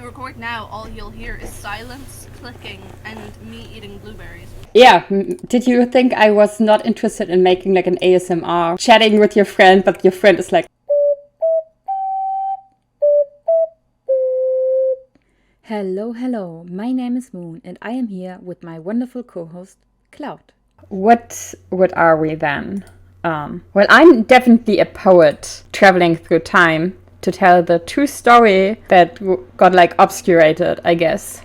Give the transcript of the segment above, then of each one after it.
record now, all you'll hear is silence, clicking, and me eating blueberries. Yeah, did you think I was not interested in making like an ASMR, chatting with your friend, but your friend is like... Hello, my name is Moon and I am here with my wonderful co-host, Cloud. What are we then? Well, I'm definitely a poet traveling through time to tell the true story that got like obscurated, I guess.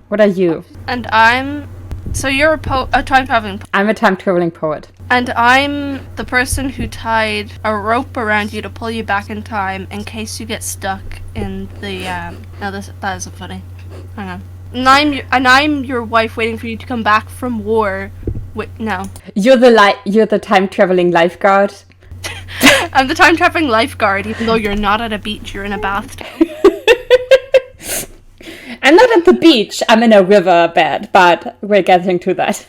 What are you? And so you're a time traveling I'm a time traveling poet. And I'm the person who tied a rope around you to pull you back in time in case you get stuck in the no, that isn't funny. Hang on. And I'm your wife waiting for you to come back from war. No. You're the time traveling lifeguard. I'm the time traveling lifeguard, even though you're not at a beach, you're in a bathtub. I'm not at the beach, I'm in a river bed, but we're getting to that.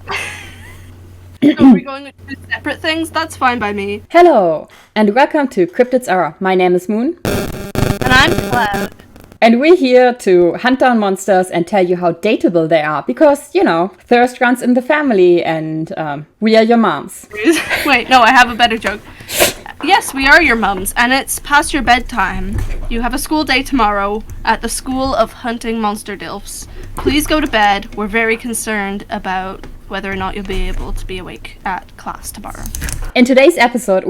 Are we going to do separate things? That's fine by me. Hello, and welcome to Cryptids. My name is Moon. And I'm Cloud. And we're here to hunt down monsters and tell you how dateable they are, because, you know, thirst runs in the family, and we are your moms. Wait, no, I have a better joke. Yes, we are your mums, and it's past your bedtime. You have a school day tomorrow at the School of Hunting Monster Dilfs. Please go to bed. We're very concerned about whether or not you'll be able to be awake at class tomorrow. In today's episode,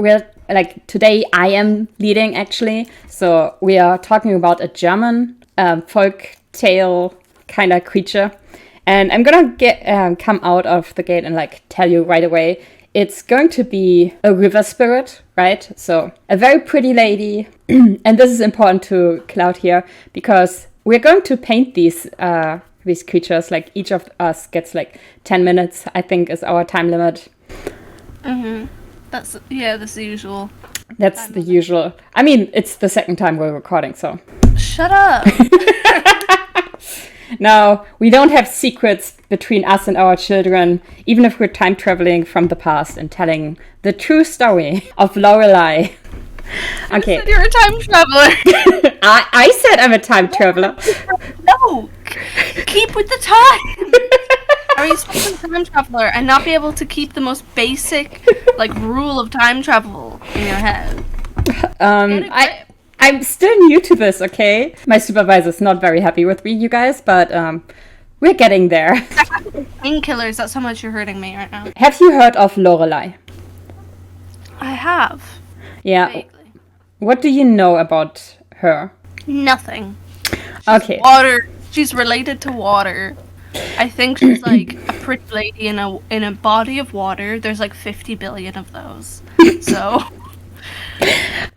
today I am leading, actually. So we are talking about a German folk tale kind of creature. And I'm gonna come out of the gate and like tell you right away. It's going to be a river spirit, right? So a very pretty lady. And this is important to Cloud here because we're going to paint these creatures. Like each of us gets like 10 minutes, I think, is our time limit. Mm-hmm. That's the usual. That's the usual. I mean, it's the second time we're recording, so. Shut up! No, we don't have secrets between us and our children, even if we're time traveling from the past and telling the true story of Lorelay. Okay. You said you're a time traveler. I said I'm a time traveler. No, keep with the time. Are you supposed to be a time traveler and not be able to keep the most basic, like, rule of time travel in your head? I'm still new to this, okay? My supervisor's not very happy with me, you guys, but we're getting there. Painkillers, that's how much you're hurting me right now. Have you heard of Lorelay? I have. Yeah. Vaguely. What do you know about her? Nothing. Okay. Water. She's related to water. I think she's like a pretty lady in a body of water. There's like 50 billion of those. So...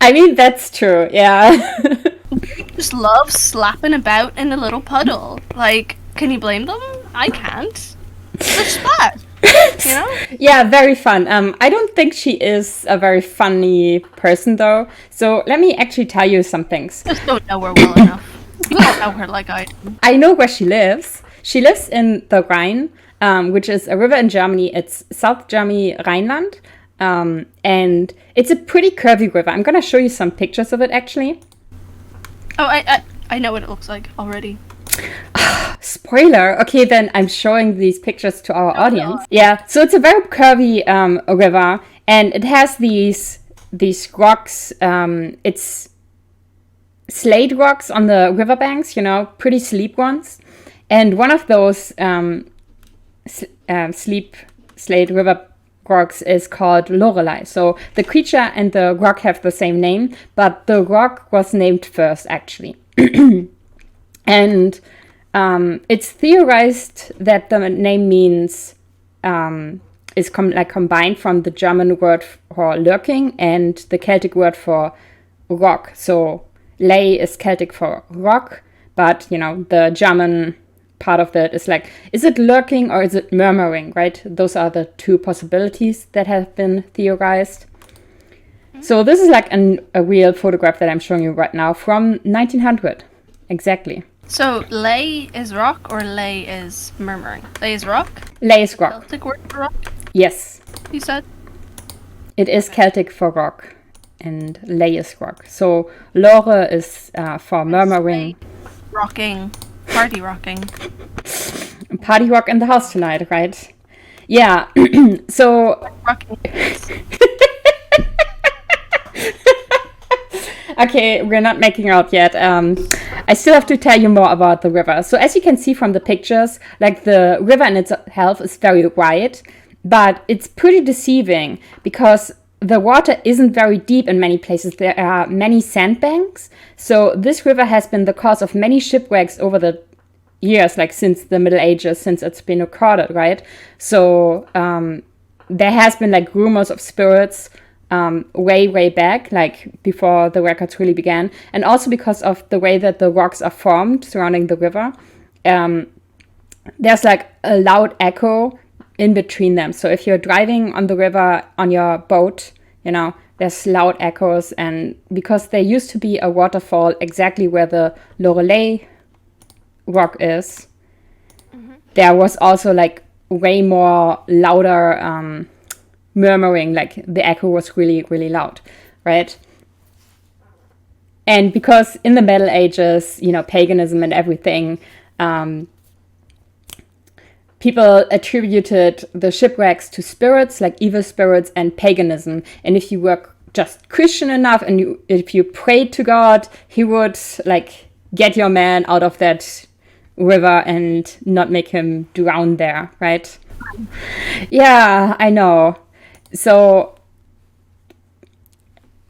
I mean, that's true, yeah. Just love slapping about in a little puddle. Like, can you blame them? I can't. They're splat, you know? Yeah, very fun. I don't think she is a very funny person, though. So let me actually tell you some things. Just don't know her well enough. You don't know her like I do. I know where she lives. She lives in the Rhine, which is a river in Germany. It's South Germany, Rhineland. And it's a pretty curvy river. I'm gonna show you some pictures of it, actually. Oh, I know what it looks like already. Spoiler. Okay, then I'm showing these pictures to our audience. No. Yeah, so it's a very curvy river, and it has these rocks. It's slate rocks on the riverbanks, you know, pretty sleek ones. And one of those slate river rocks is called Lorelay. So the creature and the rock have the same name, but the rock was named first, actually. And it's theorized that the name means is combined from the German word for lurking and the Celtic word for rock. So lay is Celtic for rock, but you know the German part of that is like, is it lurking or is it murmuring, right? Those are the two possibilities that have been theorized. So this is like a real photograph that I'm showing you right now from 1900. Exactly. So lay is rock or lay is murmuring? Lay is rock? Lay is rock. Celtic word for rock? Yes. You said? It is Celtic for rock and lay is rock. So lore is for murmuring. rocking. Party rocking. Party rock in the house tonight, right? Yeah. So Rocking. okay, we're not making out yet. I still have to tell you more about the river. So as you can see from the pictures, like the river in itself is very wide, but it's pretty deceiving because the water isn't very deep in many places. There are many sandbanks. So this river has been the cause of many shipwrecks over the years, like since the Middle Ages, since it's been recorded, right? So there has been like rumors of spirits way back, like before the records really began, and also because of the way that the rocks are formed surrounding the river. There's like a loud echo in between them. So if you're driving on the river on your boat, you know, there's loud echoes, and because there used to be a waterfall exactly where the Lorelay rock is, there was also like way more louder murmuring, like the echo was really loud, right? And because in the Middle Ages, you know, paganism and everything, people attributed the shipwrecks to spirits, like evil spirits and paganism. And if you were just Christian enough and if you prayed to God, he would like get your man out of that river and not make him drown there, right? Yeah, I know. So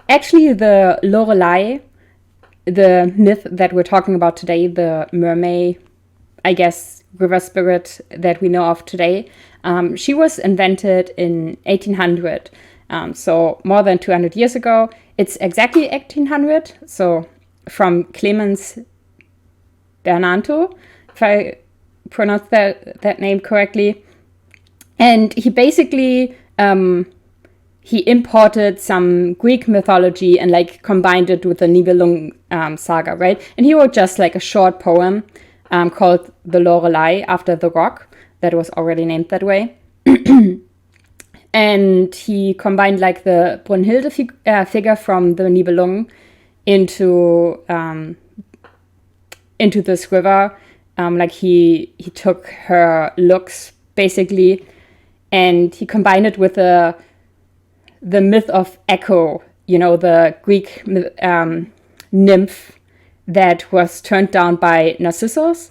actually the Lorelay, the myth that we're talking about today, the mermaid, I guess, river spirit that we know of today, she was invented in 1800. So more than 200 years ago. It's exactly 1800. So from Clemens Bernanto, if I pronounce that name correctly. And he basically, he imported some Greek mythology and like combined it with the Nibelung saga, right? And he wrote just like a short poem called The Lorelay, after the rock that was already named that way. And he combined like the Brunhilde figure from the Nibelung into this river. Like he took her looks basically, and he combined it with the myth of Echo, you know, the Greek nymph that was turned down by Narcissus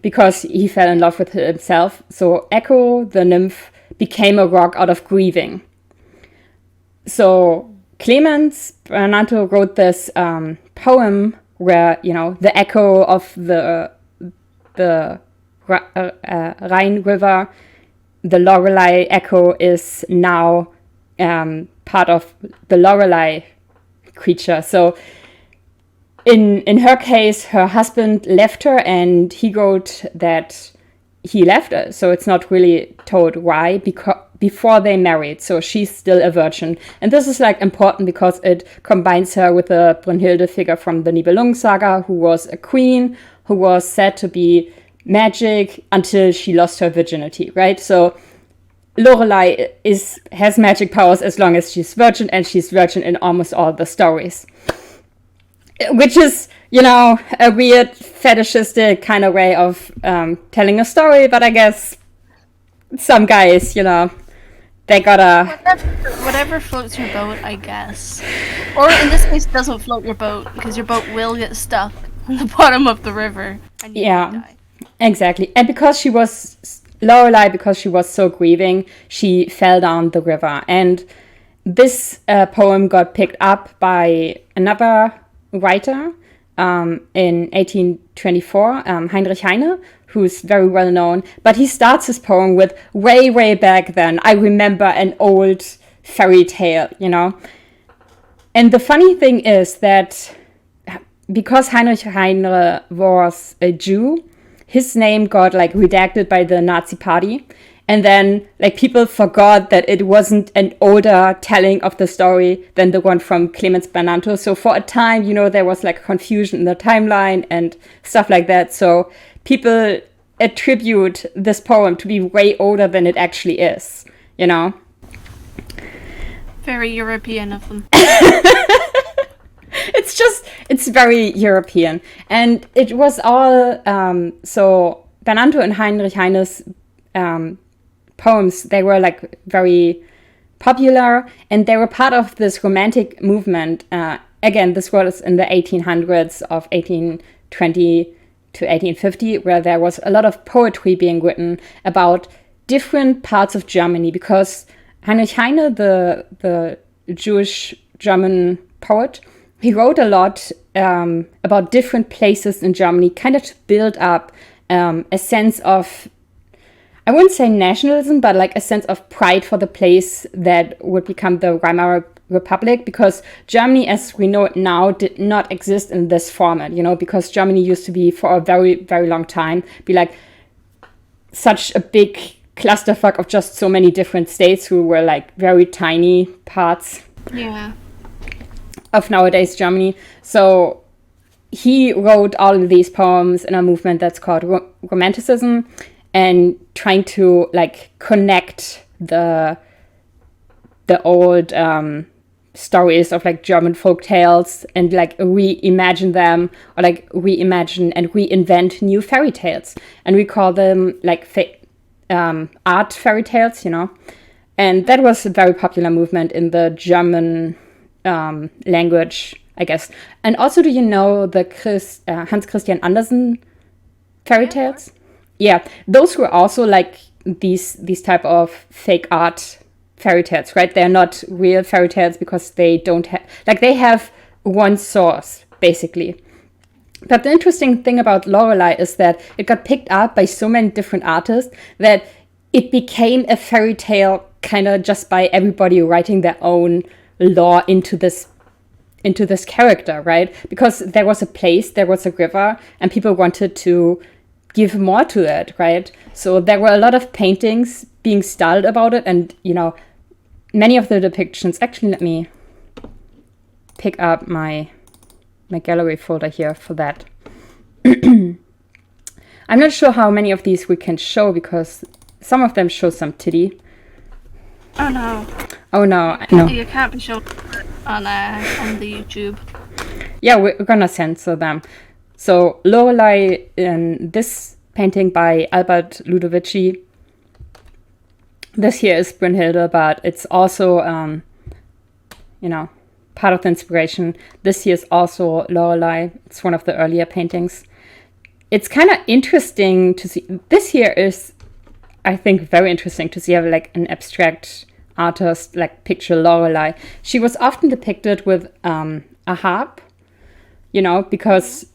because he fell in love with himself. So Echo, the nymph, became a rock out of grieving. So Clemens Bernanto wrote this poem where, you know, the echo of the Rhine River, the Lorelay echo, is now part of the Lorelay creature. So in her case, her husband left her, and he wrote that he left her. So it's not really told why, because before they married. So she's still a virgin. And this is like important because it combines her with the Brunhilde figure from the Nibelung saga, who was a queen, who was said to be magic until she lost her virginity, right? So Lorelay has magic powers as long as she's virgin, and she's virgin in almost all the stories. Which is, you know, a weird fetishistic kind of way of telling a story, but I guess some guys, you know, they gotta... Whatever floats your boat, I guess. Or in this case, doesn't float your boat, because your boat will get stuck on the bottom of the river. And you might die. Exactly. And because she was... Lorelay, because she was so grieving, she fell down the river. And this poem got picked up by another writer in 1824, Heinrich Heine, who's very well known. But he starts his poem with way back then, I remember an old fairy tale, you know. And the funny thing is that because Heinrich Heine was a Jew, his name got like redacted by the Nazi party. And then like people forgot that it wasn't an older telling of the story than the one from Clemens Bernanto. So for a time, you know, there was like confusion in the timeline and stuff like that. So people attribute this poem to be way older than it actually is, you know? Very European of them. It's very European. And it was all, so Bernardo and Heinrich Heine's poems, they were like very popular, and they were part of this romantic movement. Again, this was in the 1800s of 1820 to 1850, where there was a lot of poetry being written about different parts of Germany, because Heinrich Heine, the Jewish German poet, he wrote a lot about different places in Germany, kind of to build up a sense of, I wouldn't say nationalism, but like a sense of pride for the place that would become the Weimar Republic, because Germany, as we know it now, did not exist in this format, because Germany used to be, for a very, very long time, be like such a big clusterfuck of just so many different states who were like very tiny parts of nowadays Germany. So he wrote all of these poems in a movement that's called Romanticism, and trying to like connect the old stories of like German folk tales and like reimagine them, or like reimagine and reinvent new fairy tales. And we call them like art fairy tales, And that was a very popular movement in the German language, I guess. And also, do you know the Hans Christian Andersen fairy tales? Yeah, those were also like these type of fake art fairy tales, right? They're not real fairy tales because they don't have, like, they have one source, basically. But the interesting thing about Lorelay is that it got picked up by so many different artists that it became a fairy tale kind of just by everybody writing their own lore into this character, right? Because there was a place, there was a river, and people wanted to give more to it, right? So there were a lot of paintings being styled about it, and many of the depictions. Actually, let me pick up my gallery folder here for that. I'm not sure how many of these we can show, because some of them show some titty. Oh no. Oh no, no. You can't be shown on the YouTube. Yeah, we're gonna censor them. So Lorelay, in this painting by Albert Ludovici, this here is Brünnhilde, but it's also, part of the inspiration. This here is also Lorelay. It's one of the earlier paintings. It's kind of interesting to see. This here is, I think, very interesting to see how like an abstract artist like picture Lorelay. She was often depicted with a harp, because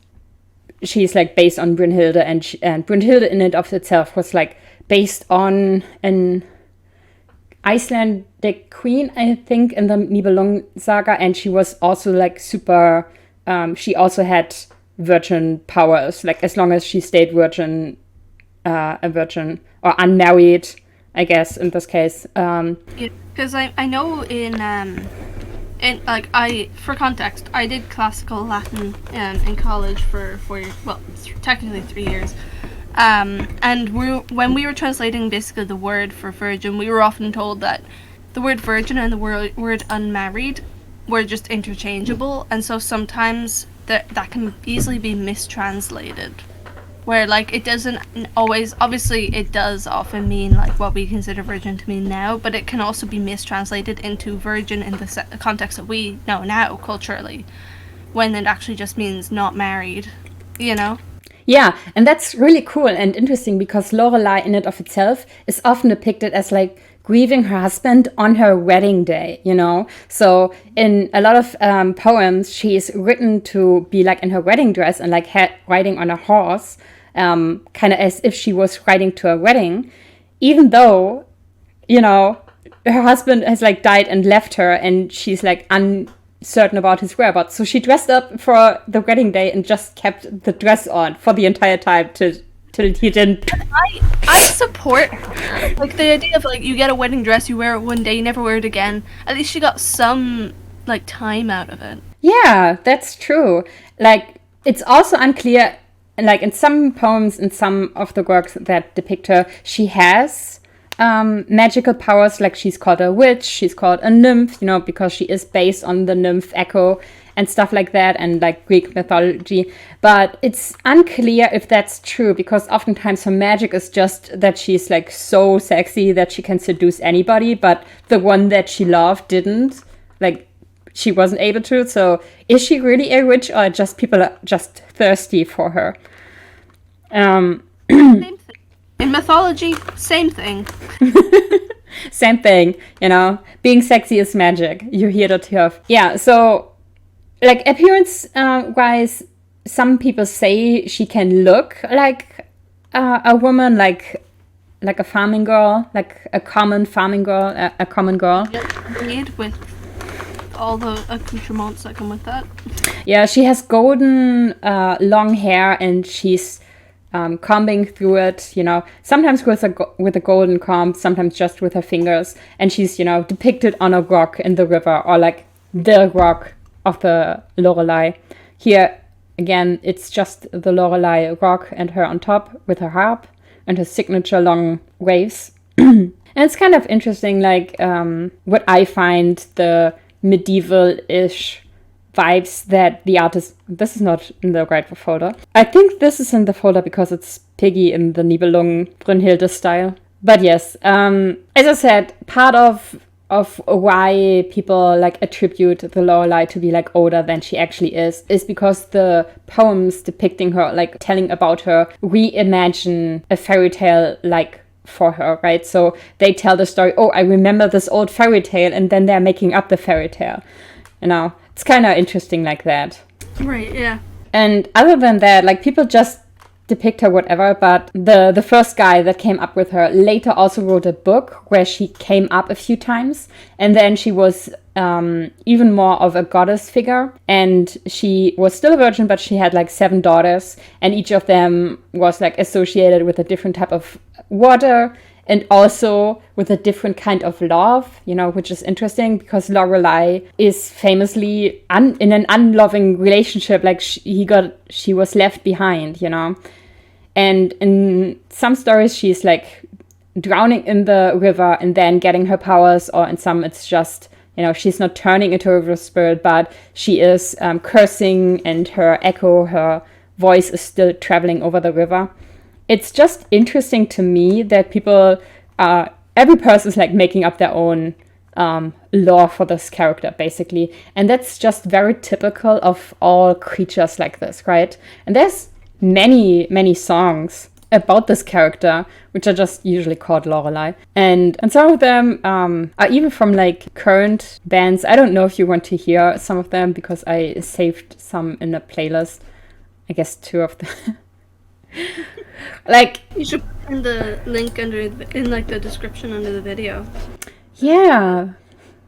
she's like based on Brünnhilde, and Brünnhilde in and of itself was like based on an Icelandic queen, I think, in the Nibelung saga, and she was also like super. She also had virgin powers, like as long as she stayed a virgin or unmarried, I guess in this case. Because I know for context, I did classical Latin in college for 4 years, well, technically 3 years. And when we were translating basically the word for virgin, we were often told that the word virgin and the word unmarried were just interchangeable, and so sometimes that can easily be mistranslated. Where like it doesn't always, obviously it does often mean like what we consider virgin to mean now, but it can also be mistranslated into virgin in the context that we know now culturally, when it actually just means not married, Yeah, and that's really cool and interesting, because Lorelay in and of itself is often depicted as like grieving her husband on her wedding day, So in a lot of poems, she is written to be like in her wedding dress and like riding on a horse, kind of as if she was riding to a wedding, even though, her husband has like died and left her, and she's like uncertain about his whereabouts. So she dressed up for the wedding day and just kept the dress on for the entire time till he didn't. I support her. Like the idea of like you get a wedding dress, you wear it one day, you never wear it again. At least she got some like time out of it. Yeah, that's true. Like it's also unclear. Like in some poems, in some of the works that depict her, she has magical powers. Like she's called a witch, she's called a nymph, because she is based on the nymph Echo. and stuff like that, and like Greek mythology. But it's unclear if that's true, because oftentimes her magic is just that she's like so sexy that she can seduce anybody, but the one that she loved didn't. Like, she wasn't able to. So is she really a witch, or just people are just thirsty for her? Same thing. In mythology, same thing. Same thing, you know, being sexy is magic. You hear that here. Yeah, so like appearance wise, some people say she can look like a woman, like a farming girl, like a common farming girl, a common girl. Made with all the accoutrements that come with that. Yeah, she has golden long hair, and she's combing through it, you know, sometimes with a golden comb, sometimes just with her fingers, and she's, you know, depicted on a rock in the river, or like the rock of the Lorelay. Here again, it's just the Lorelay rock and her on top with her harp and her signature long waves. And it's kind of interesting, like what I find the medieval-ish vibes that the artist... This is not in the right folder. I think this is in the folder because it's Piggy in the Nibelung Brünnhilde style. But yes, as I said, part of why people like attribute the Lorelay to be like older than she actually is because the poems depicting her, like telling about her, reimagine a fairy tale like for her, right? So they tell the story, oh, I remember this old fairy tale, and then they're making up the fairy tale. You know, it's kind of interesting like that. Right, yeah. And other than that, like, people just depict her whatever, but the first guy that came up with her later also wrote a book where she came up a few times, and then she was even more of a goddess figure, and she was still a virgin, but she had like 7 daughters, and each of them was like associated with a different type of water, and also with a different kind of love, you know, which is interesting because Lorelay is famously in an unloving relationship. Like she was left behind, you know. And in some stories, she's like drowning in the river and then getting her powers, or in some it's just, you know, she's not turning into a river spirit, but she is cursing, and her echo, her voice is still traveling over the river. It's just interesting to me that people, every person is like making up their own lore for this character, basically. And that's just very typical of all creatures like this, right? And there's many, many songs about this character, which are just usually called Lorelay. And some of them are even from like current bands. I don't know if you want to hear some of them because I saved some in a playlist. I guess 2 of them. Like, you should put in the link in like the description under the video. Yeah,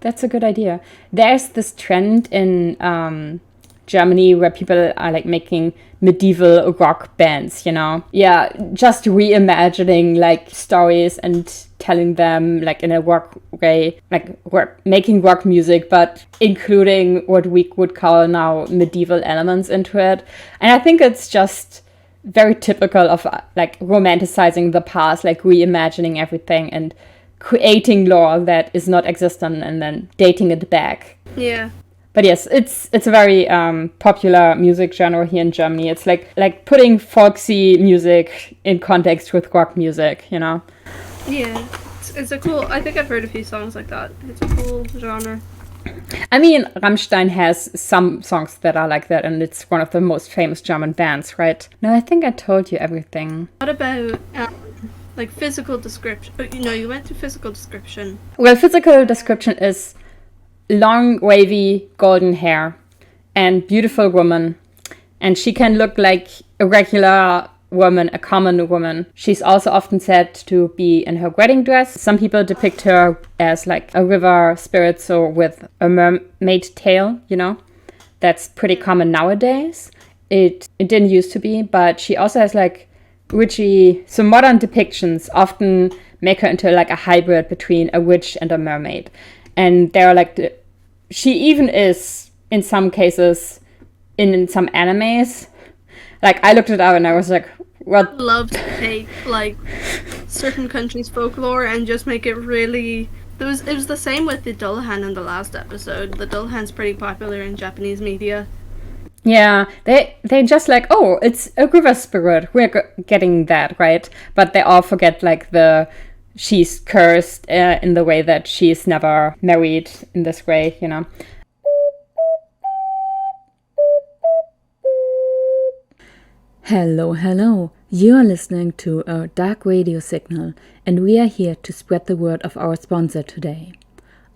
that's a good idea. There's this trend in Germany where people are like making medieval rock bands, you know? Yeah, just reimagining like stories and telling them like in a rock way, like making rock music, but including what we would call now medieval elements into it. And I think it's just very typical of like romanticizing the past, like reimagining everything and creating lore that is not existent and then dating it back. Yeah. But yes, it's a very popular music genre here in Germany. It's like putting folksy music in context with rock music, you know? Yeah, it's a cool... I think I've heard a few songs like that. It's a cool genre. I mean, Rammstein has some songs that are like that, and it's one of the most famous German bands, right? No, I think I told you everything. What about, like, physical description? You know, you went through physical description. Well, physical description is long, wavy, golden hair and beautiful woman. And she can look like a regular woman, a common woman. She's also often said to be in her wedding dress. Some people depict her as like a river spirit, so with a mermaid tail, you know. That's pretty common nowadays. It didn't used to be, but she also has like witchy... So modern depictions often make her into like a hybrid between a witch and a mermaid. And they're like... She even is, in some cases, in some animes. Like, I looked it up and I was like, what? I love to take, like, certain countries' folklore and just make it really It was the same with the Dullahan in the last episode. The Dullahan's pretty popular in Japanese media. Yeah, they just like, oh, it's a river spirit. We're getting that, right? But they all forget like she's cursed in the way that she's never married in this way, you know. Hello, hello. You're listening to a dark radio signal, and we are here to spread the word of our sponsor today.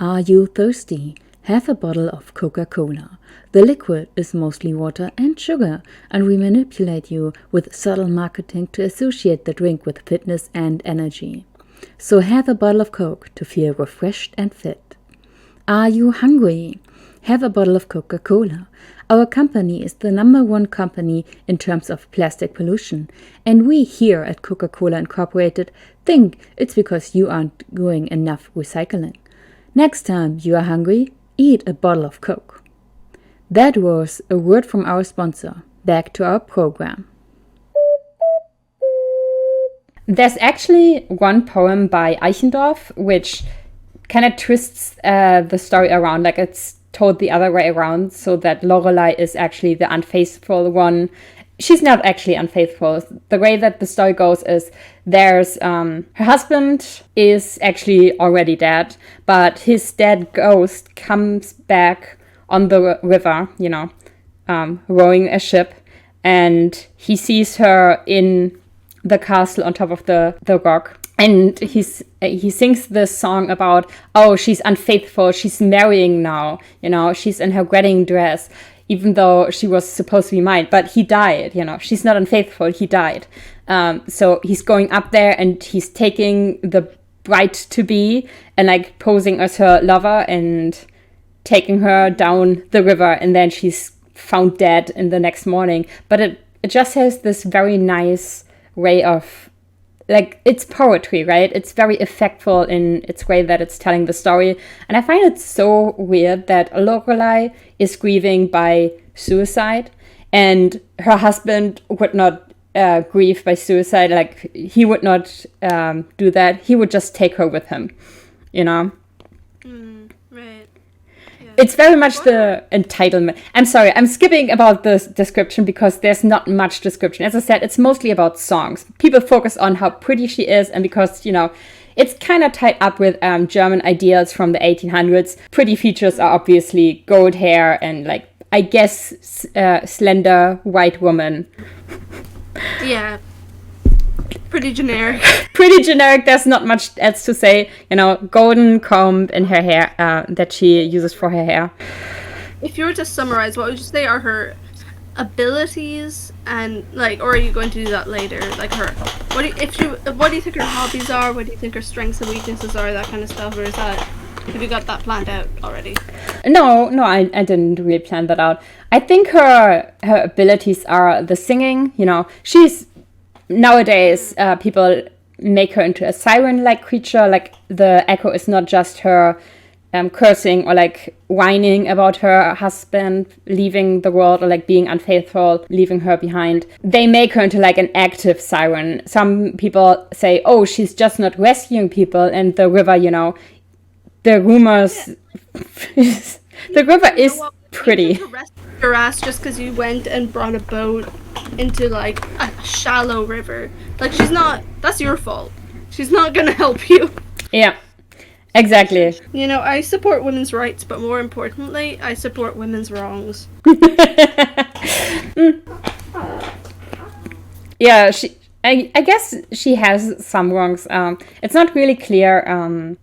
Are you thirsty? Have a bottle of Coca-Cola. The liquid is mostly water and sugar, and we manipulate you with subtle marketing to associate the drink with fitness and energy. So have a bottle of Coke to feel refreshed and fit. Are you hungry? Have a bottle of Coca-Cola. Our company is the #1 company in terms of plastic pollution, and we here at Coca-Cola Incorporated think it's because you aren't doing enough recycling. Next time you are hungry, eat a bottle of Coke. That was a word from our sponsor. Back to our program. There's actually one poem by Eichendorff which kind of twists the story around, like it's told the other way around, so that Lorelay is actually the unfaithful one. She's not actually unfaithful. The way that the story goes is there's her husband is actually already dead, but his dead ghost comes back on the river, you know, rowing a ship, and he sees her in the castle on top of the rock. And he sings this song about, oh, she's unfaithful, she's marrying now, you know, she's in her wedding dress, even though she was supposed to be mine. But he died, you know, she's not unfaithful, he died. So he's going up there and he's taking the bride-to-be and like posing as her lover and taking her down the river. And then she's found dead in the next morning. But it just has this very nice way of, like, it's poetry, right? It's very effectful in its way that it's telling the story. And I find it so weird that Lorelay is grieving by suicide and her husband would not grieve by suicide. Like, he would not do that. He would just take her with him, you know? Right. It's very much the entitlement. I'm sorry, I'm skipping about the description because there's not much description. As I said, it's mostly about songs. People focus on how pretty she is, and because, you know, it's kind of tied up with German ideals from the 1800s. Pretty features are obviously gold hair and, like, I guess, slender white woman. Yeah. Pretty generic. Pretty generic. There's not much else to say. You know, golden comb in her hair that she uses for her hair. If you were to summarize, what would you say are her abilities, and like, or are you going to do that later? Like what do you think her hobbies are? What do you think her strengths and weaknesses are? That kind of stuff, or is that, have you got that planned out already? No, I didn't really plan that out. I think her abilities are the singing. You know, she's nowadays people make her into a siren-like creature. Like, the echo is not just her cursing or like whining about her husband leaving the world or like being unfaithful, leaving her behind. They make her into like an active siren. Some people say, oh, she's just not rescuing people in the river, you know. The rumors, the river is pretty. Your ass just because you went and brought a boat into like a shallow river. Like, she's not, that's your fault. She's not gonna help you. Yeah, exactly. You know, I support women's rights, but more importantly, I support women's wrongs. Yeah, I guess she has some wrongs. It's not really clear.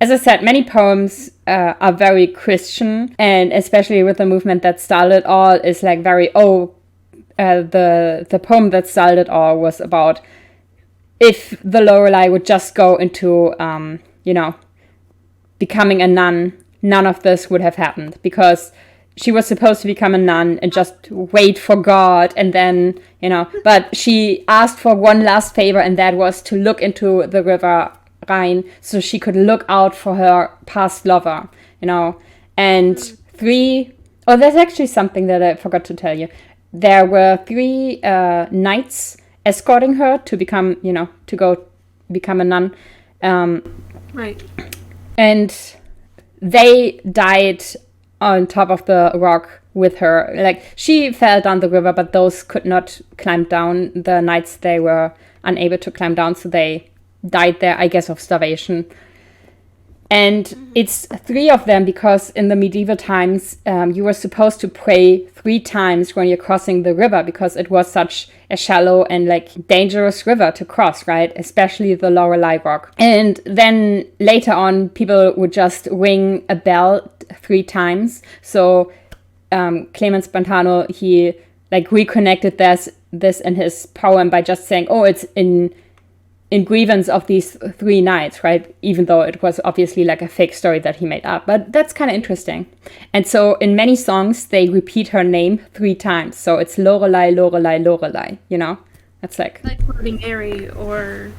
As I said, many poems are very Christian, and especially with the movement that started it all is like very, the poem that started it all was about if the Lorelay would just go into, you know, becoming a nun, none of this would have happened, because she was supposed to become a nun and just wait for God, and then, you know, but she asked for one last favor, and that was to look into the river Rhine so she could look out for her past lover, you know. And there's actually something that I forgot to tell you. There were 3 knights escorting her to become, you know, to go become a nun. Right. And they died on top of the rock with her. Like, she fell down the river, but those could not climb down. The knights, they were unable to climb down, so they died there, I guess, of starvation. And it's 3 of them because in the medieval times, you were supposed to pray 3 times when you're crossing the river because it was such a shallow and like dangerous river to cross, right? Especially the Lorelay rock. And then later on, people would just ring a bell 3 times. So Clemens Brentano, he like reconnected this in his poem by just saying, oh, it's in grievance of these 3 knights, right? Even though it was obviously like a fake story that he made up. But that's kind of interesting. And so in many songs, they repeat her name 3 times. So it's Lorelay, Lorelay, Lorelay, you know? That's like Bloody Mary, or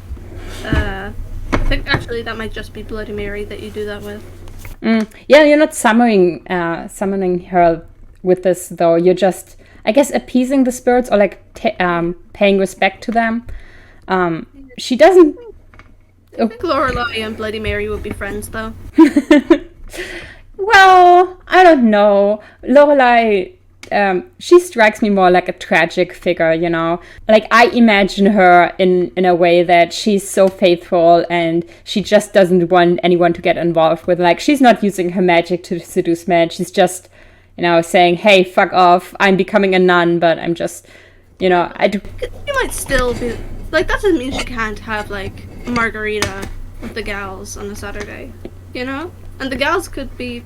I think actually that might just be Bloody Mary that you do that with. Yeah, you're not summoning her with this, though. You're just, I guess, appeasing the spirits or like paying respect to them. She doesn't. I think Lorelay and Bloody Mary would be friends, though. Well, I don't know. Lorelay, she strikes me more like a tragic figure, you know? Like, I imagine her in a way that she's so faithful and she just doesn't want anyone to get involved with. Like, she's not using her magic to seduce men. She's just, you know, saying, hey, fuck off. I'm becoming a nun, but I'm just, you know, You might still be... Like, that doesn't mean she can't have, like, a margarita with the gals on a Saturday, you know? And the gals could be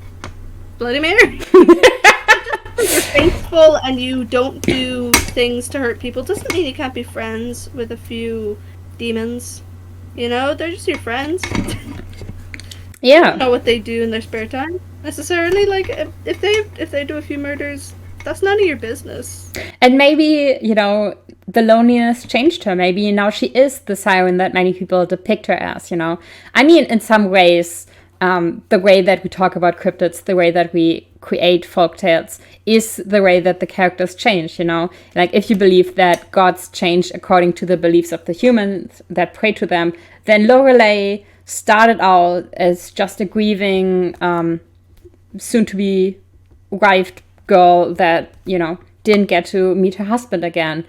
Bloody Mary. You're faithful and you don't do things to hurt people doesn't mean you can't be friends with a few demons. You know? They're just your friends. Yeah. You don't know what they do in their spare time, necessarily. Like, if they do a few murders, that's none of your business. And maybe, you know, the loneliness changed her. Maybe now she is the siren that many people depict her as, you know. I mean, in some ways, the way that we talk about cryptids, the way that we create folktales is the way that the characters change, you know. Like, if you believe that gods change according to the beliefs of the humans that pray to them, then Lorelay started out as just a grieving, soon-to-be wife girl that, you know, didn't get to meet her husband again.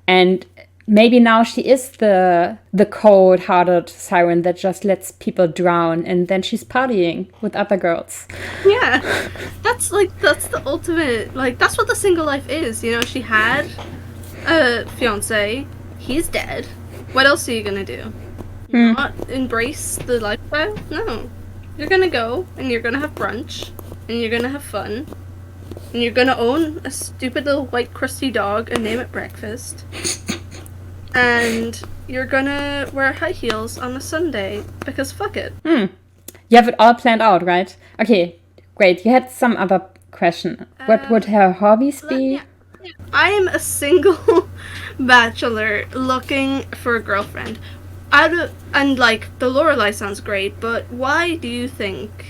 And maybe now she is the cold-hearted siren that just lets people drown, and then she's partying with other girls. Yeah. That's the ultimate, like, that's what the single life is, you know. She had a fiancé, he's dead. What else are you gonna do? Not embrace the lifestyle? No. You're gonna go, and you're gonna have brunch, and you're gonna have fun. And you're gonna own a stupid little white crusty dog and name it Breakfast. And you're gonna wear high heels on a Sunday, because fuck it. You have it all planned out, right? Okay, great. You had some other question. What would her hobbies be? Yeah. I am a single bachelor looking for a girlfriend. And like, the Lorelay sounds great, but why do you think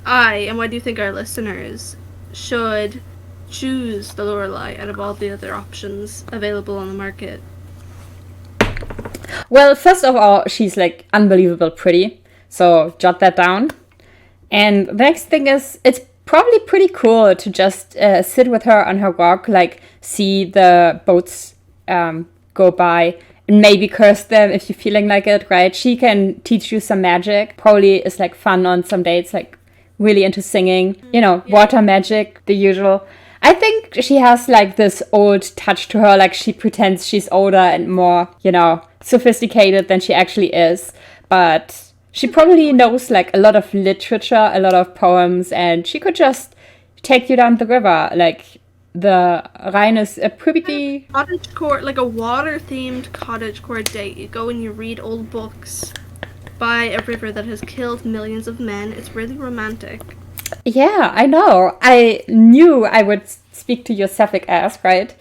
why do you think our listeners should choose the Lorelay out of all the other options available on the market? Well, first of all, she's like unbelievable pretty, so jot that down. And the next thing is, it's probably pretty cool to just sit with her on her rock, like see the boats go by, and maybe curse them if you're feeling like it, right? She can teach you some magic. Probably is like fun on some dates, like really into singing, you know, water magic, the usual. I think she has like this old touch to her, like she pretends she's older and more, you know, sophisticated than she actually is. But she probably knows like a lot of literature, a lot of poems, and she could just take you down the river. Like, the Rhine is a pretty... Cottagecore, like a water-themed cottagecore date. You go and you read old books by a river that has killed millions of men. It's really romantic. Yeah, I know. I knew I would speak to your sapphic ass, right?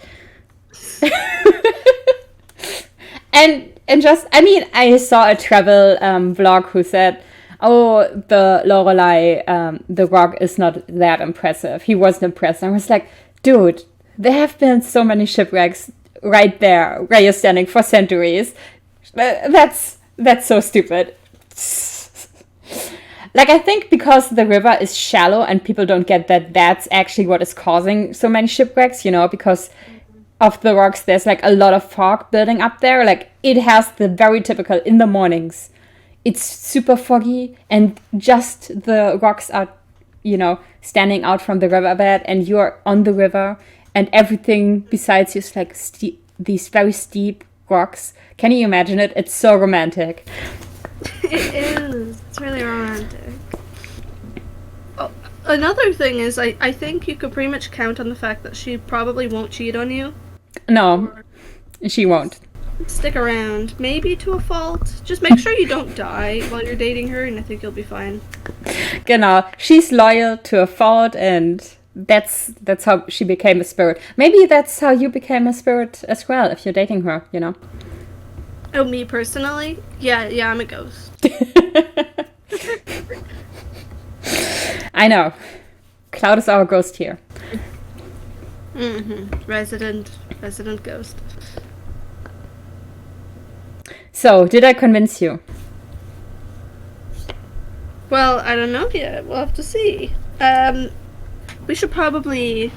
and just, I mean, I saw a travel vlog who said, oh, the Lorelay, the rock is not that impressive. He wasn't impressed. I was like, dude, there have been so many shipwrecks right there where you're standing for centuries. That's so stupid. Like, I think because the river is shallow and people don't get that that's actually what is causing so many shipwrecks, you know, because of the rocks, there's like a lot of fog building up there. Like, it has the very typical in the mornings. It's super foggy and just the rocks are, you know, standing out from the riverbed and you're on the river and everything besides you is like these very steep rocks. Can you imagine it? It's so romantic. It is. It's really romantic. Oh, another thing is, I think you could pretty much count on the fact that she probably won't cheat on you. No, she won't. Stick around, maybe to a fault. Just make sure you don't die while you're dating her, and I think you'll be fine. Genau, she's loyal to a fault, and that's how she became a spirit. Maybe that's how you became a spirit as well, if you're dating her, you know. Oh, me personally? Yeah, I'm a ghost. I know. Cloud is our ghost here. Resident ghost. So, did I convince you? Well, I don't know yet. We'll have to see. We should probably...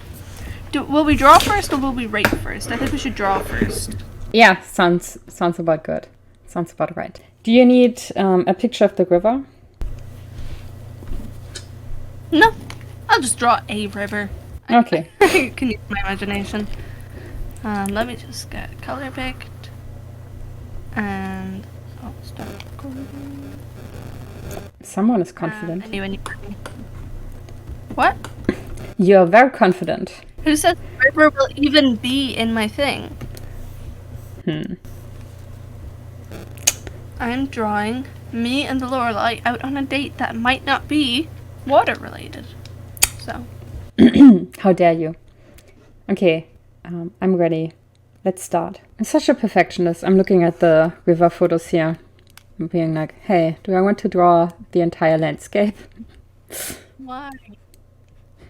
Will we draw first or will we rate first? I think we should draw first. Yeah, sounds about good. Sounds about right. Do you need a picture of the river? No. I'll just draw a river. Okay. I can use my imagination. Let me just get color picked. And... Oh, start recording. Someone is confident. What? You're very confident. Who said the river will even be in my thing? I'm drawing me and the Lorelay out on a date that might not be water related. So. How dare you? Okay, I'm ready. Let's start. I'm such a perfectionist. I'm looking at the river photos here. I'm being like, hey, do I want to draw the entire landscape? Why?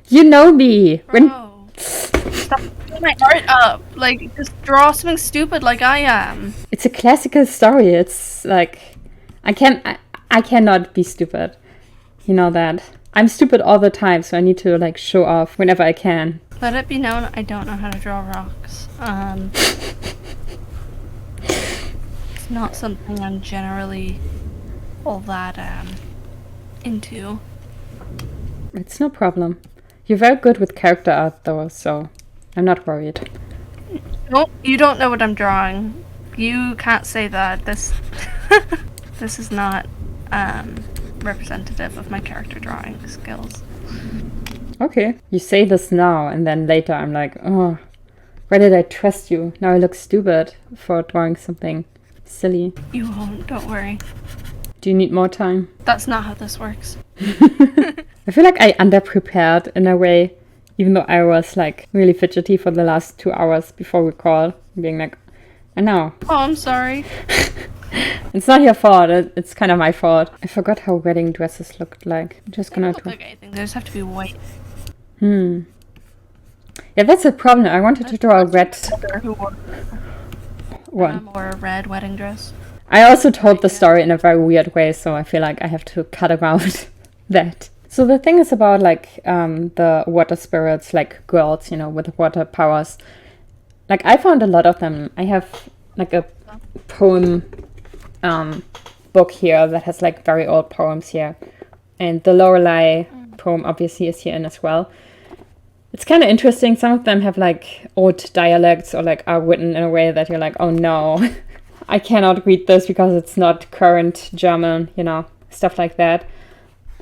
You know me! Bro. Stop putting my art up. Like, just draw something stupid like I am. It's a classical story. It's like, I cannot be stupid. You know that. I'm stupid all the time, so I need to like show off whenever I can. Let it be known I don't know how to draw rocks. It's not something I'm generally all that into. It's no problem. You're very good with character art though, so I'm not worried. No, you don't know what I'm drawing. You can't say that. This is not representative of my character drawing skills. Okay. You say this now, and then later I'm like, oh, why did I trust you? Now I look stupid for drawing something silly. You won't, don't worry. Do you need more time? That's not how this works. I feel like I underprepared in a way, even though I was like really fidgety for the last 2 hours before we called, being like, I know. Oh, I'm sorry. It's not your fault, it's kind of my fault. I forgot how wedding dresses looked like. I'm just gonna They don't look like anything. They just have to be white. Yeah, that's a problem. I wanted to draw a red one. Or a red wedding dress. I also told the story in a very weird way, so I feel like I have to cut around that. So the thing is about like the water spirits, like girls, you know, with water powers. Like I found a lot of them. I have like a poem book here that has like very old poems here. And the Lorelay poem obviously is here in as well. It's kind of interesting. Some of them have like old dialects or like are written in a way that you're like, oh no, I cannot read this because it's not current German, you know, stuff like that.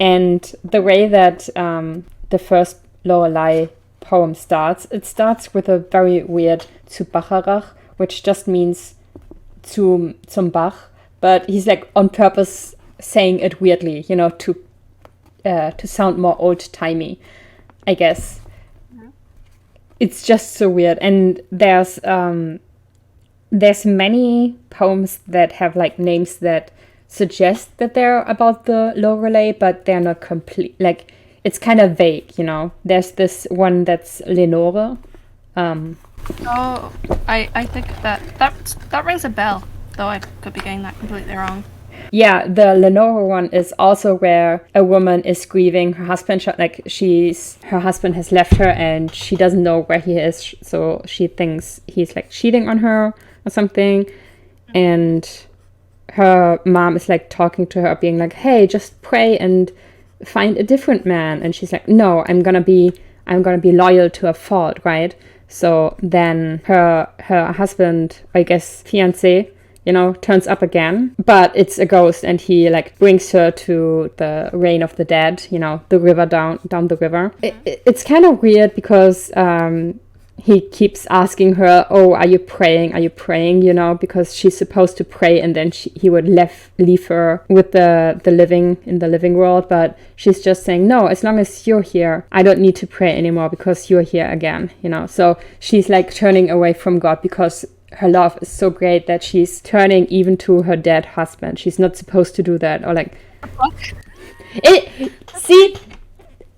And the way that the first Lorelay poem starts, it starts with a very weird zu Bacharach, which just means zum Bach, but he's like on purpose saying it weirdly, you know, to sound more old-timey, I guess. It's just so weird. And there's many poems that have like names that suggest that they're about the Lorelay, but they're not complete. Like it's kind of vague, you know. There's this one that's Lenore. Oh, I think that rings a bell, though I could be getting that completely wrong. Yeah, the Lenore one is also where a woman is grieving her husband. Like her husband has left her and she doesn't know where he is, so she thinks he's like cheating on her or something. And her mom is like talking to her, being like, "Hey, just pray and find a different man." And she's like, "No, I'm gonna be loyal to a fault, right?" So then her husband, I guess fiance, turns up again, but it's a ghost, and he like brings her to the reign of the dead, the river down the river. It's kind of weird because he keeps asking her, "Oh, are you praying? Are you praying?" Because she's supposed to pray, and then he would leave her with the living in the living world. But she's just saying, "No, as long as you're here, I don't need to pray anymore because you're here again." So she's like turning away from God because her love is so great that she's turning even to her dead husband. She's not supposed to do that, or like see.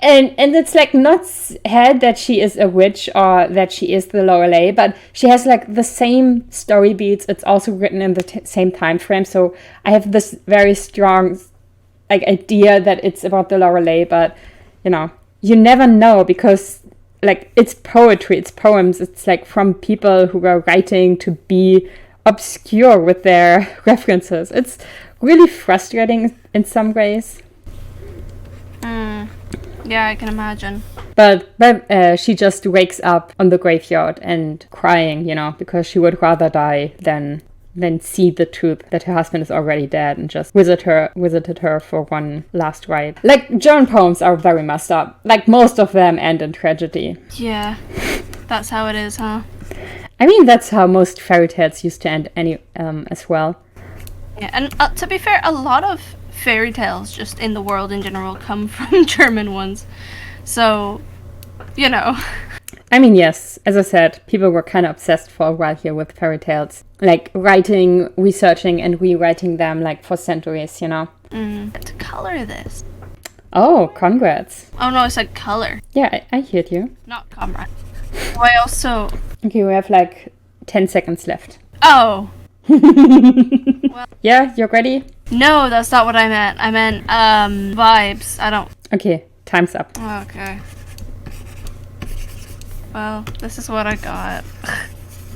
And it's like not said that she is a witch or that she is the Lorelay, but she has like the same story beats. It's also written in the same time frame. So I have this very strong like idea that it's about the Lorelay, but you never know because like it's poetry, it's poems. It's like from people who were writing to be obscure with their references. It's really frustrating in some ways. Yeah, I can imagine. But she just wakes up on the graveyard and crying, because she would rather die than see the truth that her husband is already dead and just visited her for one last ride. Like, German poems are very messed up. Like, most of them end in tragedy. Yeah, that's how it is, huh? I mean, that's how most fairy tales used to end as well. Yeah, and to be fair, a lot of fairy tales just in the world in general come from German ones. So, I mean, yes, as I said, people were kind of obsessed for a while here with fairy tales. Like writing, researching, and rewriting them like for centuries, To color this. Oh, congrats. Oh no, I said color. Yeah, I heard you. Not comrade. Oh, I also... Okay, we have like 10 seconds left. Oh. Well, yeah, you're ready? No, that's not what I meant. I meant, vibes. I don't... Okay, time's up. Okay. Well, this is what I got.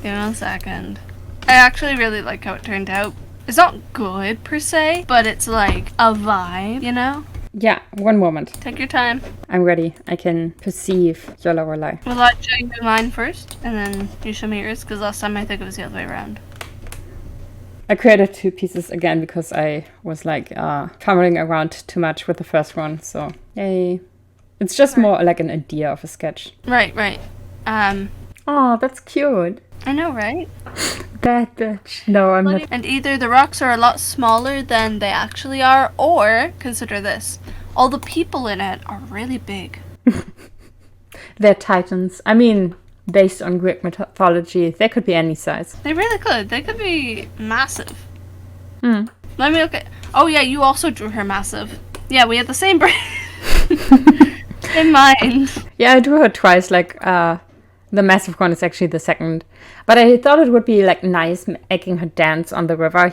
Give me 1 second. I actually really like how it turned out. It's not good, per se, but it's like a vibe, Yeah, one moment. Take your time. I'm ready. I can perceive your Lorelay. Will I show you mine first, and then you show me yours? Because last time I think it was the other way around. I created 2 pieces again because I was like fumbling around too much with the first one, so yay. It's just more like an idea of a sketch. Right. Oh, that's cute. I know, right? That bitch. No, I'm not. And either the rocks are a lot smaller than they actually are, or, consider this, all the people in it are really big. They're titans. I mean, based on Greek mythology, they could be any size. They really could. They could be massive. Let me look at... Oh yeah, you also drew her massive. Yeah, we had the same brain in mind. Yeah, I drew her twice, like, the massive one is actually the second. But I thought it would be, like, nice making her dance on the river,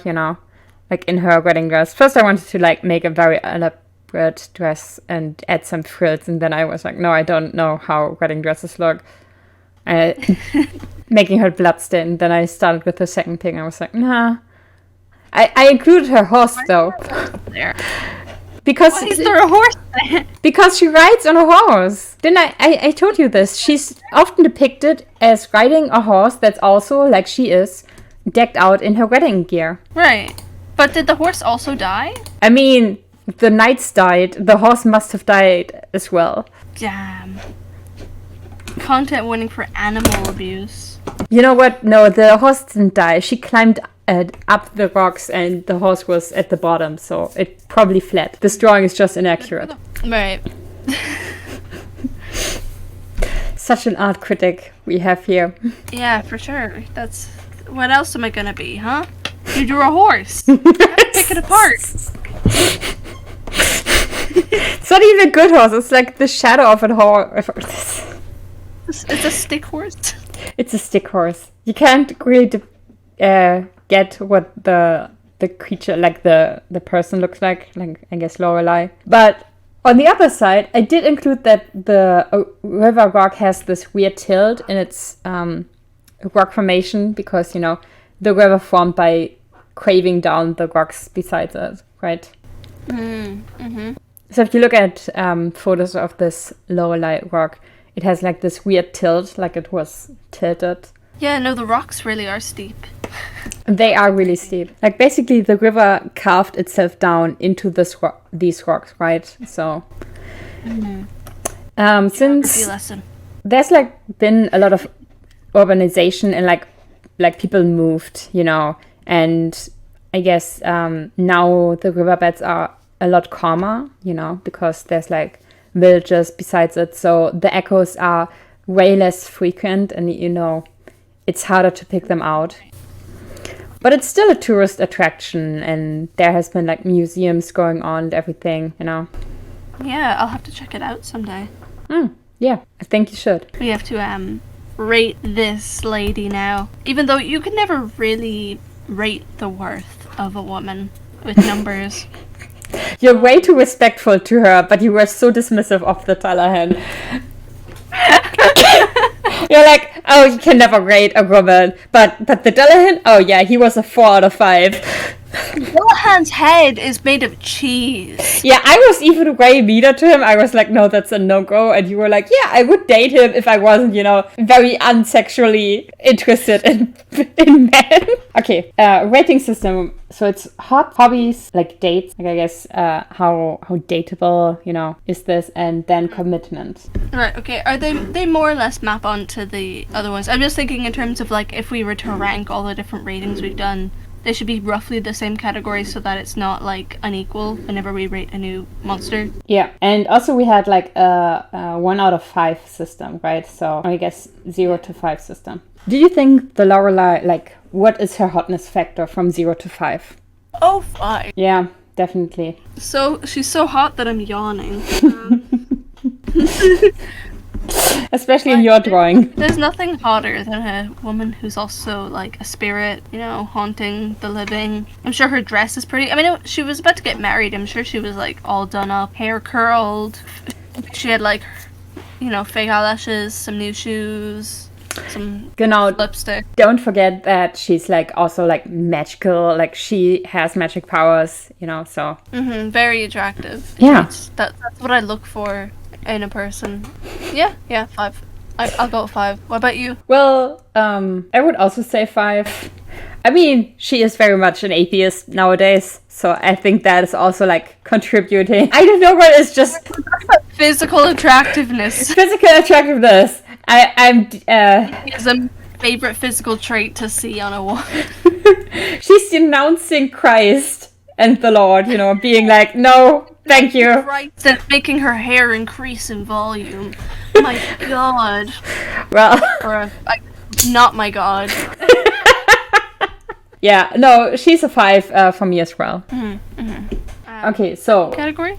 like in her wedding dress. First I wanted to, like, make a very elaborate dress and add some frills, and then I was like, no, I don't know how wedding dresses look. Making her bloodstained. Then I started with the second thing. I was like, nah. I included her horse, though. There. Because why is there a horse there? Because she rides on a horse. Didn't I told you this. She's often depicted as riding a horse that's also, like she is, decked out in her wedding gear. Right. But did the horse also die? I mean, the knights died. The horse must have died as well. Damn. Content warning for animal abuse. You know what? No, the horse didn't die. She climbed up the rocks and the horse was at the bottom, so it probably fled. This drawing is just inaccurate. Right. Such an art critic we have here. Yeah, for sure. That's... What else am I gonna be, huh? You drew a horse. I have to pick it apart. It's not even a good horse. It's like the shadow of a horse. It's a stick horse. It's a stick horse. You can't really get what the the creature, like the person looks like I guess Lorelay. But on the other side, I did include that the river rock has this weird tilt in its rock formation because, you know, the river formed by craving down the rocks beside it, right? Mm-hmm. So if you look at photos of this Lorelay rock, it has like this weird tilt, like it was tilted. Yeah, no, the rocks really are steep. They are really steep. Like basically the river carved itself down into these rocks, right? So since Lesson. there's like been a lot of urbanization and like people moved, you know, and I guess now the riverbeds are a lot calmer, you know, because there's like villages besides it, so the echoes are way less frequent and, you know, it's harder to pick them out. But it's still a tourist attraction and there has been like museums going on and everything, you know. Yeah, I'll have to check it out someday. Yeah, I think you should. We have to rate this lady now. Even though you can never really rate the worth of a woman with numbers. You're way too respectful to her, but you were so dismissive of the Dullahan. You're like, oh, you can never rate a woman, but the Dullahan, oh yeah, he was a 4 out of 5. Dullahan's head is made of cheese. Yeah, I was even way meaner to him. I was like, no, that's a no-go. And you were like, yeah, I would date him if I wasn't, you know, very unsexually interested in men. Okay, rating system. So it's hot, hobbies, like dates. Like I guess how dateable, you know, is this? And then commitment. Right, okay. Are they more or less map onto the other ones? I'm just thinking in terms of like if we were to rank all the different ratings we've done, they should be roughly the same category so that it's not like unequal whenever we rate a new monster. Yeah, and also we had like a 1 out of 5 system, right? So I guess 0 to 5 system. Do you think the Lorelay, like, what is her hotness factor from 0 to 5? Oh, 5. Yeah, definitely. So she's so hot that I'm yawning. Especially in your drawing. There's nothing hotter than a woman who's also like a spirit, you know, haunting the living. I'm sure her dress is pretty. I mean, she was about to get married. I'm sure she was like all done up, hair curled. She had like, you know, fake eyelashes, some new shoes, some lipstick. Don't forget that she's like also like magical. Like she has magic powers, you know, so. Very attractive. Yeah. That's what I look for in a person. Yeah, 5. I'll go with 5. What about you? Well, I would also say 5. I mean, she is very much an atheist nowadays, so I think that is also like contributing. I don't know what it's just physical attractiveness. Physical attractiveness. I'm is a favorite physical trait to see on a woman. She's denouncing Christ and the Lord, you know, being like, no, thank you. Christ, and making her hair increase in volume. My God. Well, not my God. Yeah, no, she's a 5 for me as well. Okay, so category?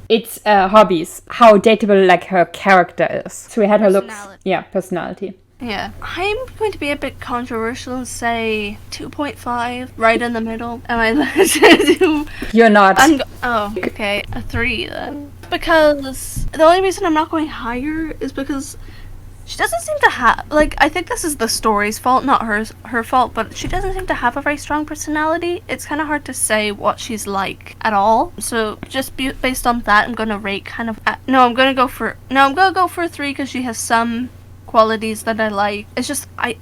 It's hobbies. How dateable like her character is. So we had her looks. Yeah, personality. Yeah. I'm going to be a bit controversial and say 2.5, right in the middle. Am I allowed to do? You're not. Okay. A 3 then. Because the only reason I'm not going higher is because she doesn't seem to have, like, I think this is the story's fault, not her fault, but she doesn't seem to have a very strong personality. It's kind of hard to say what she's like at all. So just based on that, I'm going to rate kind of, I'm going to go for a 3 because she has some qualities that I like. It's just, I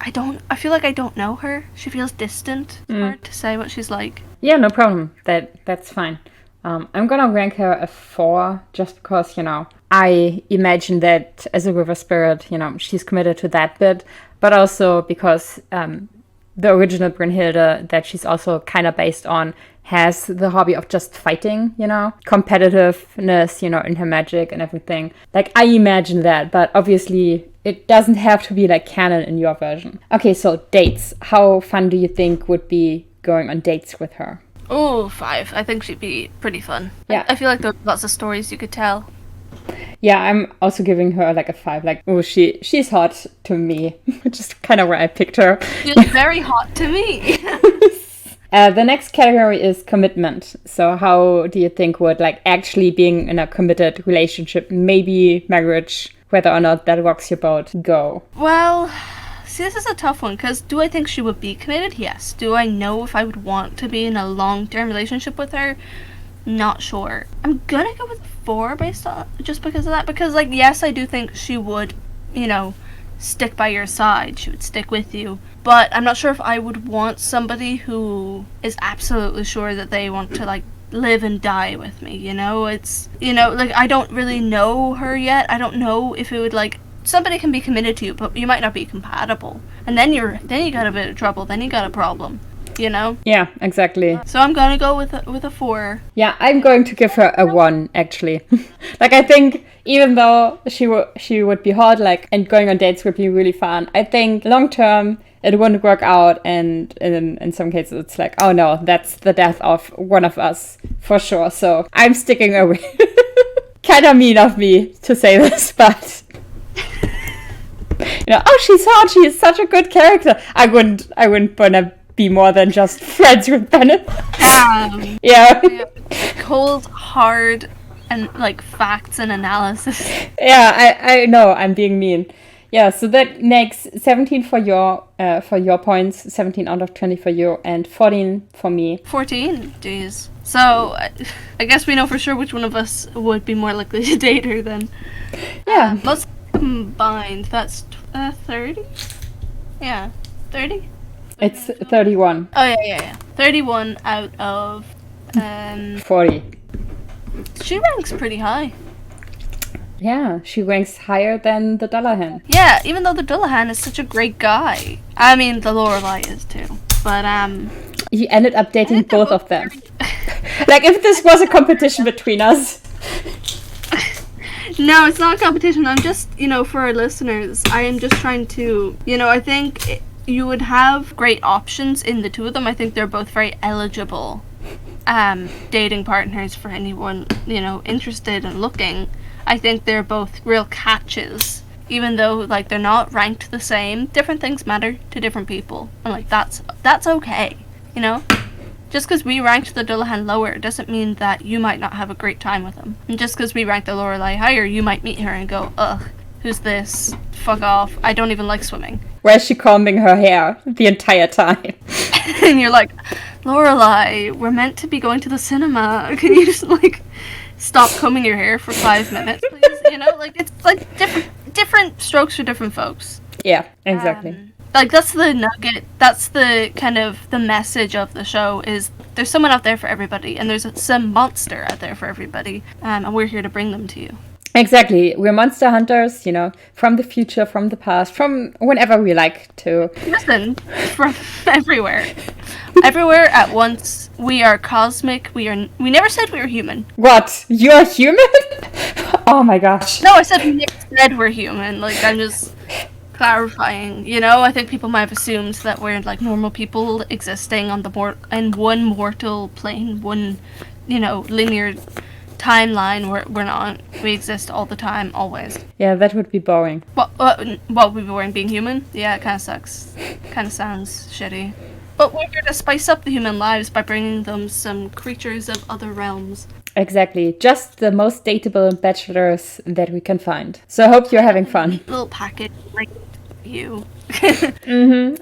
feel like I don't know her. She feels distant. It's hard to say what she's like. Yeah, no problem. That's fine. I'm gonna rank her a 4 just because, you know, I imagine that as a river spirit, you know, she's committed to that bit, but also because the original Brynhilde that she's also kind of based on has the hobby of just fighting, you know, competitiveness, you know, in her magic and everything. Like, I imagine that, but obviously it doesn't have to be like canon in your version. Okay, so dates. How fun do you think would be going on dates with her? Oh, 5. I think she'd be pretty fun. Yeah. I feel like there are lots of stories you could tell. Yeah, I'm also giving her like a 5. Like, oh, she's hot to me, which is kind of where I picked her. She's very hot to me. The next category is commitment. So how do you think would like actually being in a committed relationship, maybe marriage, whether or not that rocks your boat, go? Well, see, this is a tough one, because do I think she would be committed? Yes. Do I know if I would want to be in a long-term relationship with her? Not sure. I'm gonna go with 4 based on, just because of that, because like, yes, I do think she would, stick by your side. She would stick with you. But I'm not sure if I would want somebody who is absolutely sure that they want to like live and die with me, It's, like, I don't really know her yet. I don't know if it would like, somebody can be committed to you, but you might not be compatible. And then you got a bit of trouble, then you got a problem, Yeah, exactly. So I'm gonna go with a 4. Yeah, I'm going to give her a 1, actually. Like, I think even though she would be hot, like, and going on dates would be really fun, I think long term it wouldn't work out, and in some cases it's like, oh no, that's the death of one of us, for sure. So I'm sticking away. Kind of mean of me to say this, but... oh, she's hot, she is such a good character. I wouldn't wanna be more than just friends with Bennett. Yeah. Cold, hard, and like facts and analysis. Yeah, I know I'm being mean. Yeah, so that makes 17 for your points, 17 out of 20 for you, and 14 for me. 14, jeez. So I guess we know for sure which one of us would be more likely to date her then. Yeah. Let's combined. That's 30. Yeah, 30. It's 31. Oh yeah. 31 out of 40. She ranks pretty high. Yeah, she ranks higher than the Dullahan. Yeah, even though the Dullahan is such a great guy. I mean, the Lorelay is too. But he ended up dating both of them. Like, if this was a competition between us. No, it's not a competition. I'm just, for our listeners, I am just trying to, I think you would have great options in the two of them. I think they're both very eligible dating partners for anyone, interested and looking. I think they're both real catches, even though, like, they're not ranked the same. Different things matter to different people, and, like, that's okay, Just because we ranked the Dullahan lower doesn't mean that you might not have a great time with him. And just because we ranked the Lorelay higher, you might meet her and go, ugh, who's this? Fuck off. I don't even like swimming. Why is she combing her hair the entire time? And you're like, Lorelay, we're meant to be going to the cinema. Can you just, like, stop combing your hair for 5 minutes, please? It's like different strokes for different folks. Yeah, exactly. Like, that's the nugget, that's the kind of the message of the show, is there's someone out there for everybody, and there's some monster out there for everybody, and we're here to bring them to you. Exactly. We're monster hunters, from the future, from the past, from whenever we like to. Listen, from everywhere. Everywhere at once. We are cosmic. We never said we were human. What? You're human? Oh my gosh. No, I said we never said we're human. Like, I'm just clarifying. I think people might have assumed that we're like normal people existing on in one mortal plane, one, linear timeline. We're not. We exist all the time, always. Yeah, that would be boring. What would be boring? Being human? Yeah, it kind of sucks. Kind of sounds shitty. But we're here to spice up the human lives by bringing them some creatures of other realms. Exactly. Just the most dateable bachelors that we can find. So I hope you're having fun. Little package like you.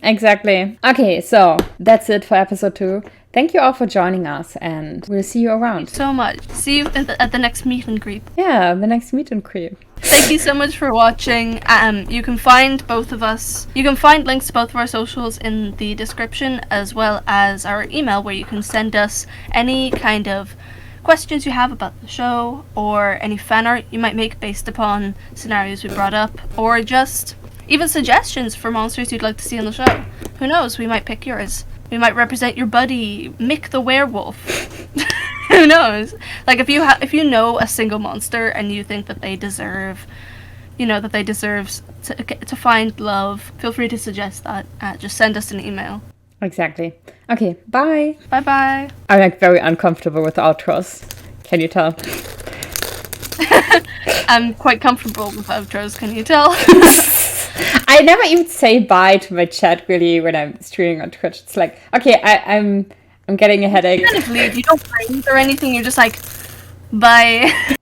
Exactly. Okay, so that's it for episode 2. Thank you all for joining us, and we'll see you around. So much. See you at the next meet and greet. Yeah, the next meet and greet. Thank you so much for watching. You can find both of us. You can find links to both of our socials in the description, as well as our email, where you can send us any kind of questions you have about the show, or any fan art you might make based upon scenarios we brought up, or just even suggestions for monsters you'd like to see on the show. Who knows? We might pick yours. We might represent your buddy, Mick the werewolf. Who knows? Like, if you know a single monster and you think that they deserve, to find love, feel free to suggest that. Just send us an email. Exactly. Okay, bye. Bye-bye. I'm like very uncomfortable with outros. Can you tell? I'm quite comfortable with outros, can you tell? I never even say bye to my chat really when I'm streaming on Twitch. It's like, okay, I'm getting a headache. You kind of leave. You don't breathe or anything. You're just like, bye.